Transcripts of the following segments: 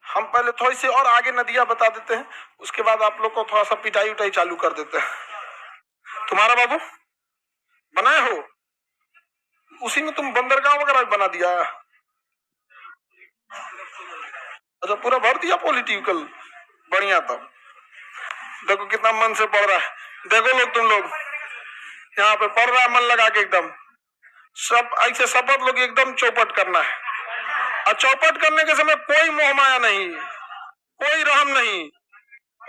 हम पहले थोड़ी सी और आगे नदियां बता देते हैं, उसके बाद आप लोग को थोड़ा सा पिटाई उटाई चालू कर देते हैं। तुम्हारा बाबू बनाए हो, उसी में तुम बंदरगाह वगैरह बना दिया। अच्छा, पूरा भर दिया पॉलिटिकल, बढ़िया। तब देखो कितना मन से पढ़ रहा है, देखो लोग, तुम लोग यहाँ पे पढ़ रहा है मन लगा के एकदम। सब ऐसे शपथ लोग एकदम चौपट करना है, और चौपट करने के समय कोई मोह माया नहीं, कोई रहम नहीं,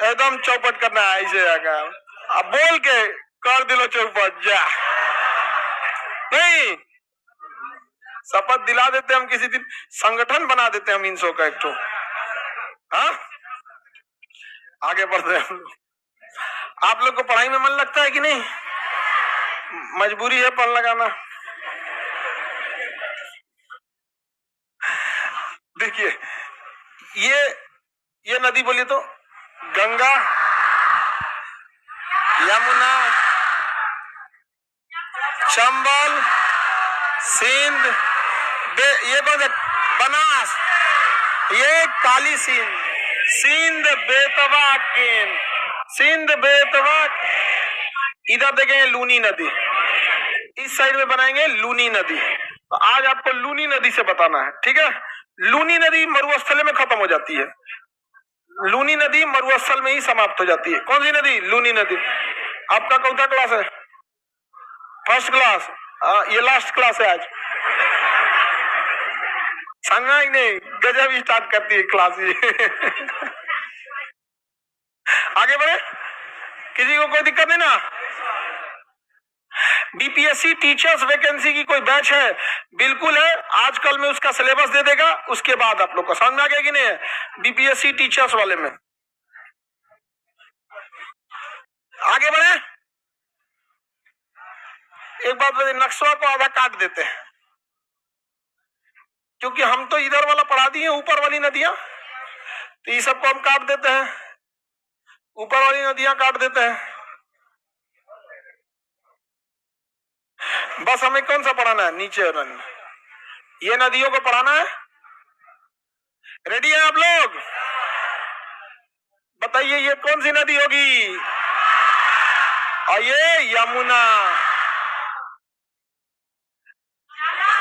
एकदम चौपट करना है ऐसे आकर। अब बोल के कर दिलो चौपट जा, नहीं शपथ दिला देते हम, किसी दिन संगठन बना देते हम इन सौ का एक। हाँ, आगे बढ़ते हैं हम लोग। आप लोग को पढ़ाई में मन लगता है कि नहीं? मजबूरी है पढ़ लगाना। देखिए ये नदी बोलिए तो गंगा, यमुना, चंबल, सिंध, ये कौन सा, बनास, ये काली सिंध, सिंध बेतवा केन, सिंध बेतवा। इधर देखेंगे लूनी नदी, इस साइड में बनाएंगे लूनी नदी। तो आज आपको लूनी नदी से बताना है, ठीक है। लूनी नदी मरुस्थल में खत्म हो जाती है, लूनी नदी मरुस्थल में ही समाप्त हो जाती है। कौन सी नदी? लूनी नदी। आपका कौन सा क्लास है? First class. ये लास्ट क्लास है आज, समझा ही नहीं, गजब स्टार्ट करती है क्लास ये। आगे बढ़े, किसी को कोई दिक्कत नहीं ना? बीपीएससी टीचर्स वैकेंसी की कोई बैच है? बिल्कुल है, आजकल में उसका सिलेबस दे देगा, उसके बाद आप लोग को समझ में आ गया कि नहीं है? बीपीएससी टीचर्स वाले में आगे बढ़े। एक बात बताइए, नक्शा को आधा काट देते हैं, क्योंकि हम तो इधर वाला पढ़ा दिए, ऊपर वाली नदियां, तो ये सबको हम काट देते हैं, ऊपर वाली नदियां काट देते हैं। बस हमें कौन सा पढ़ाना है? नीचे रन, ये नदियों को पढ़ाना है। रेडी है आप लोग? बताइए ये कौन सी नदी होगी? और ये यमुना,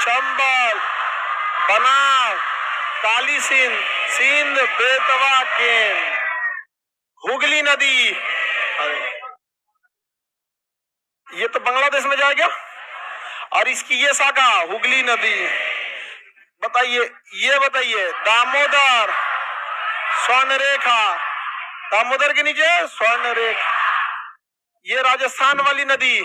चंबल, बनास, काली सिंध, सिंध बेतवा केन, हुगली नदी। ये तो बांग्लादेश में जाएगा, और इसकी ये शाखा हुगली नदी। बताइए, ये बताइए दामोदर, स्वर्णरेखा, दामोदर के नीचे स्वर्णरेखा। ये राजस्थान वाली नदी,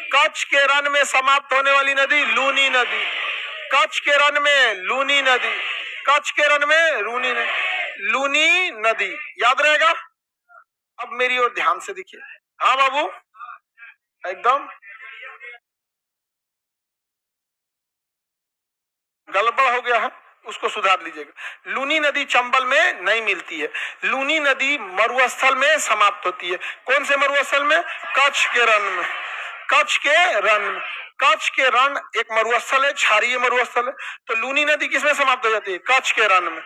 कच्छ के रण में समाप्त होने वाली नदी लूनी नदी, कच्छ के रण में लूनी नदी, कच्छ के रण में लूनी नदी। याद रहेगा? अब मेरी ओर ध्यान से देखिए। हाँ बाबू, एकदम गड़बड़ हो गया है, उसको सुधार लीजिएगा। लूनी नदी चंबल में नहीं मिलती है, लूनी नदी मरुस्थल में समाप्त होती है। कौन से मरुस्थल में? कच्छ के रण में, कच्छ के रण, कच्छ के रण एक मरुस्थल है, क्षारीय मरुस्थल है। तो लूनी नदी किसमें समाप्त हो जाती है? कच्छ के रण में।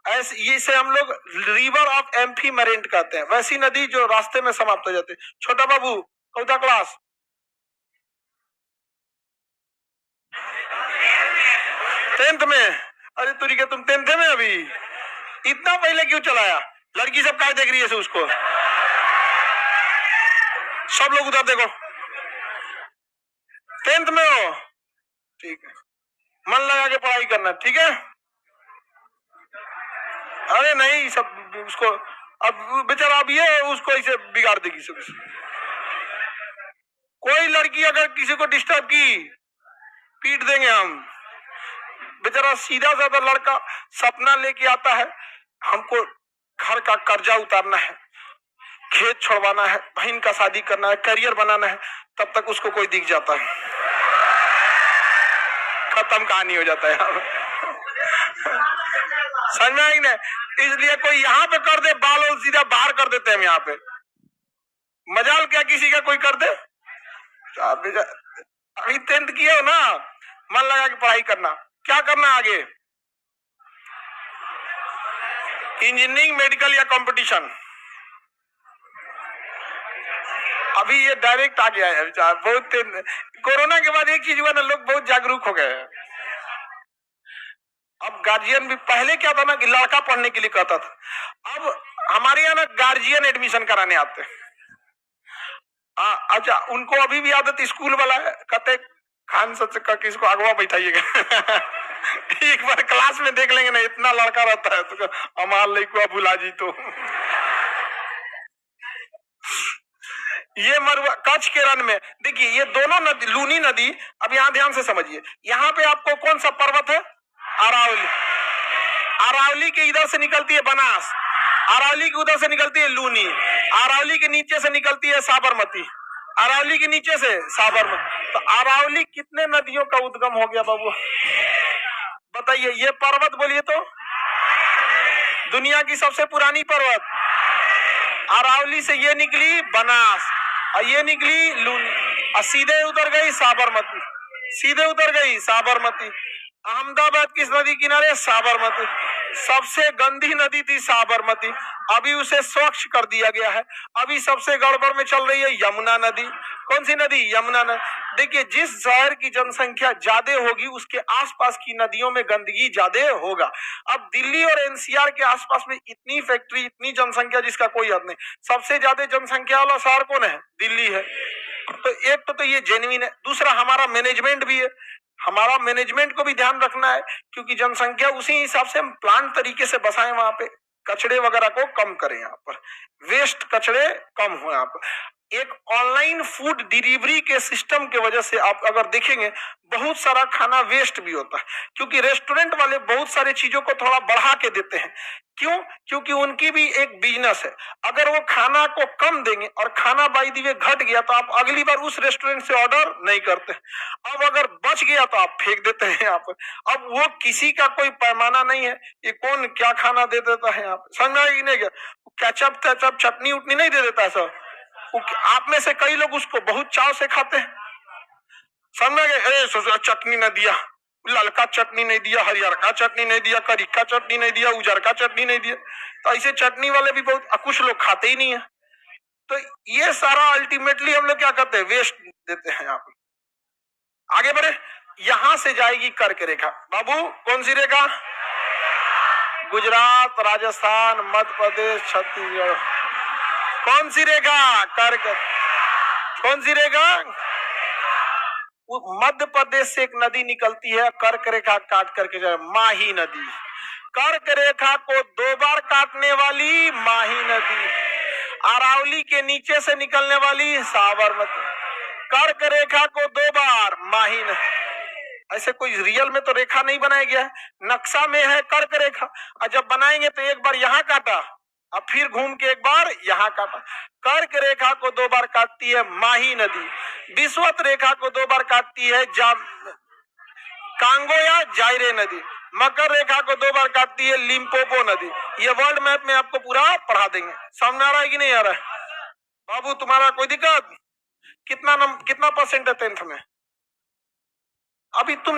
ऐसे इसे हम लोग रिवर ऑफ एम्फीमरेंट कहते हैं, वैसी नदी जो रास्ते में समाप्त हो जाती है। छोटा बाबू कौन क्लास? टेंथ में। अरे तुरी के तुम टेंथ में अभी, इतना पहले क्यों चलाया? लड़की सब काय देख रही है उसको? सब लोग उधर देखो, टेंथ में हो, ठीक है, मन लगा के पढ़ाई करना, ठीक है। अरे नहीं, सब उसको अब बेचारा अब ये उसको ऐसे बिगाड़ देगी सब। कोई लड़की अगर किसी को डिस्टर्ब की, पीट देंगे हम। बेचारा सीधा साधा लड़का सपना लेके आता है, हमको घर का कर्जा उतारना है, खेत छोड़वाना है, बहन का शादी करना है, करियर बनाना है, तब तक उसको कोई दिख जाता है, खत्म कहानी हो जाता है। समझ में आई ना? इसलिए कोई यहाँ पे कर दे बाल और सीधा बाहर कर देते हैं हम यहाँ पे। मजाल क्या किसी का कोई कर दे? अभी टेंथ किए हो ना, मन लगा के पढ़ाई करना। क्या करना आगे? इंजीनियरिंग, मेडिकल या कंपटीशन। अभी ये डायरेक्ट आ गया है विचार। बहुत कोरोना के बाद एक चीज हुआ ना, लोग बहुत जागरूक हो गए हैं। अब गार्जियन भी, पहले क्या था ना कि लड़का पढ़ने के लिए कहता था, अब हमारे यहाँ ना गार्जियन एडमिशन कराने आते हैं। अच्छा, उनको अभी भी आदत स्कूल वाला है, कहते खान सच का किसको अगवा बैठाइएगा एक बार क्लास में देख लेंगे ना, इतना लड़का रहता है तो हमार लड़का भुला जी तो ये मरुआ कच्छ के रन में देखिए, ये दोनों नदी, लूनी नदी। अब यहाँ ध्यान से समझिए, यहाँ पे आपको कौन सा पर्वत है? अरावली। अरावली के इधर से निकलती है बनास, अरावली के उधर से निकलती है लूनी, अरावली के नीचे से निकलती है साबरमती, अरावली के नीचे से साबरमती। तो अरावली कितने नदियों का उद्गम हो गया बाबू? बताइए। ये पर्वत बोलिए तो, दुनिया की सबसे पुरानी पर्वत अरावली से ये निकली बनास, और ये निकली लूनी, और सीधे उतर गई साबरमती, सीधे उतर गई साबरमती। अहमदाबाद किस नदी किनारे? साबरमती। सबसे गंदी नदी थी साबरमती, अभी उसे स्वच्छ कर दिया गया है। अभी सबसे गड़बड़ में चल रही है यमुना नदी। कौन सी नदी? यमुना नदी। देखिए, जिस शहर की जनसंख्या ज्यादा होगी उसके आसपास की नदियों में गंदगी ज्यादा होगा। अब दिल्ली और एनसीआर के आसपास में इतनी फैक्ट्री, इतनी जनसंख्या जिसका कोई हद नहीं। सबसे ज्यादा जनसंख्या वाला शहर कौन है? दिल्ली है। तो एक तो ये जेन्युइन है, दूसरा हमारा मैनेजमेंट भी है। हमारा मैनेजमेंट को भी ध्यान रखना है, क्योंकि जनसंख्या उसी हिसाब से हम प्लान तरीके से बसाएं, वहां पे कचड़े वगैरह को कम करें, यहाँ पर वेस्ट कचड़े कम हो। यहाँ पर एक ऑनलाइन फूड डिलीवरी के सिस्टम के वजह से आप अगर देखेंगे, बहुत सारा खाना वेस्ट भी होता है, क्योंकि रेस्टोरेंट वाले बहुत सारी चीजों को थोड़ा बढ़ा के देते हैं। क्यों? क्योंकि उनकी भी एक बिजनेस है। अगर वो खाना को कम देंगे और खाना बाई दी वे घट गया तो आप अगली बार उस रेस्टोरेंट से ऑर्डर नहीं करते। अब अगर बच गया तो आप फेंक देते हैं यहाँ पर। अब वो किसी का कोई पैमाना नहीं है, ये कौन क्या खाना दे देता है यहाँ पे, समझ में आएगी नहीं? क्या कैचअप टैचअप चटनी उटनी नहीं दे देता है सर? आप में से कई लोग उसको बहुत चाव से खाते हैं। समझ में गए? चटनी न दिया, ललका चटनी नहीं दिया, हरियर का चटनी नहीं दिया, करी का चटनी नहीं दिया, उजर का चटनी नहीं दिया। तो ऐसे चटनी वाले भी बहुत, कुछ लोग खाते ही नहीं है। तो ये सारा अल्टीमेटली हम लोग क्या करते हैं? वेस्ट देते हैं। यहाँ पे आगे बढ़े, यहां से जाएगी कर्क रेखा। बाबू कौन सी रेखा? गुजरात, राजस्थान, मध्य प्रदेश, छत्तीसगढ़। कौन सी रेखा? कर्क। कौन सी रेखा? मध्य प्रदेश से एक नदी निकलती है, कर्क रेखा काट करके जाए, माही नदी। कर्क रेखा को 2 बार काटने वाली माही नदी, अरावली के नीचे से निकलने वाली साबरमती। कर्क रेखा को 2 बार माही नदी। ऐसे कोई रियल में तो रेखा नहीं बनाया गया है, नक्शा में है कर्क रेखा, और जब बनाएंगे तो एक बार यहाँ काटा, अब फिर घूम के एक बार यहाँ काटा। कर्क रेखा को 2 बार काटती है माही नदी। विषुवत रेखा को 2 बार काटती है कांगो या जायरे नदी। मकर रेखा को 2 बार काटती है लिम्पोपो नदी। ये वर्ल्ड मैप में आपको पूरा पढ़ा देंगे। समझ आ रहा है कि नहीं आ रहा है? बाबू तुम्हारा कोई दिक्कत? कितना परसेंट है 10th में? अभी तुम